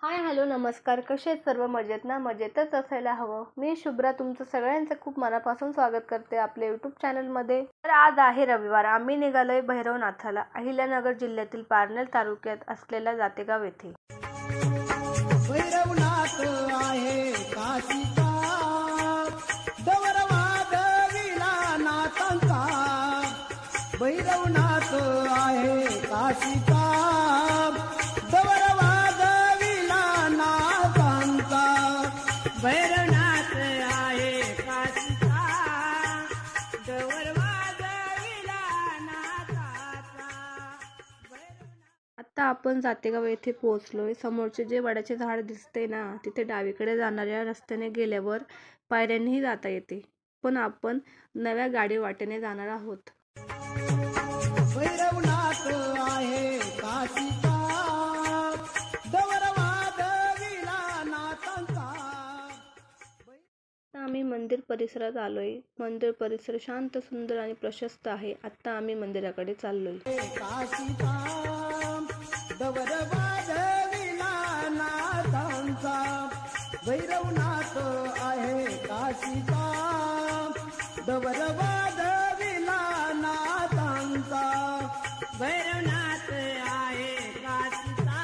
Hi hello नमस्कार. कसे आहेत सर्व? मजेत ना? मजेतच असायला हवं. मी शुभ्रा तुमचं सगळ्यांचं खूप मनापासून स्वागत करते आपल्या यूट्यूब चॅनलमध्ये. तर आज आहे रविवार. आम्ही निघालोय भैरवनाथाला, अहिल्यानगर जिल्ह्यातील पारनेर तालुक्यात असलेल्या जातेगाव येथे. भैरवनाथ आहे काशीचा दौरवाद विला नाथांचा. भैरवनाथ आहे काशीचा दौरवाद विला नाथांचा. भैरवनाथ आहे काशीचा दौरवाद विला नाथांचा. आता आपण जातेगाव येथे पोहोचलोय. समोरचे जे वडाचे झाड दिसते ना, तिथे डावीकडे जाणाऱ्या रस्त्याने गेल्यावर पायऱ्यांनीही जाता येते, पण आपण नव्या गाडी वाटेने जाणार आहोत. भैरवनाथ आहे काशीचा दौरवाद विला नाथांचा. आता आम्ही मंदिर परिसरात आलोय. मंदिर परिसर शांत, सुंदर आणि प्रशस्त आहे. आता आम्ही मंदिराकडे चाललोय. काशीचा दौरवाद विला नाथांचा. भैरवनाथ आहे काशीचा दौरवाद विला नाथांचा. भैरवनाथ आहे काशीचा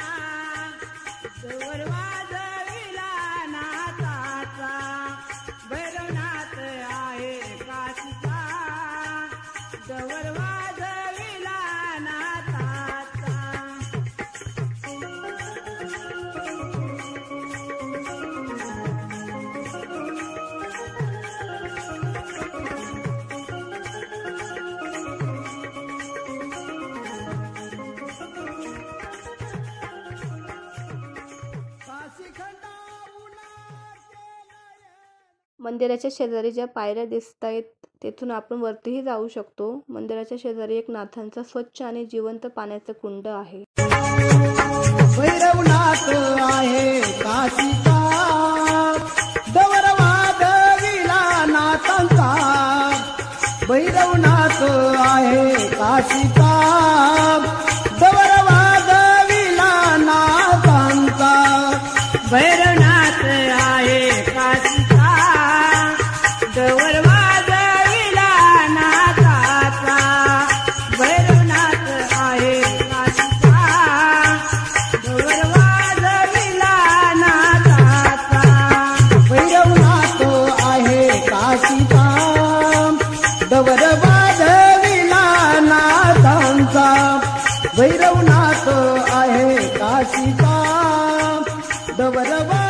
दौरवाद विला नाथांचा. भैरवनाथ आहे काशीचा दौरवाद विला नाथांचा. मंदिराच्या शेजारी ज्या पायऱ्या दिसत आहेत तेथून आपण वरतीही जाऊ शकतो. मंदिराच्या शेजारी एक नाथांचा स्वच्छ आणि जिवंत पाण्याचा कुंड आहे. भैरवनाथ आहे काशीचा दौरवाद विला नाथांचा. भैरवनाथ आहे काशीचा दौरवाद विला नाथांचा. भैरवनाथ आहे काशीचा दौरवाद विला नाथांचा. भैरवनाथ आहे काशीचा दौरवाद विला नाथांचा. भैरवनाथ आहे काशीचा दौरवाद विला नाथांचा. भैरवनाथ आहे काशीचा दौरवाद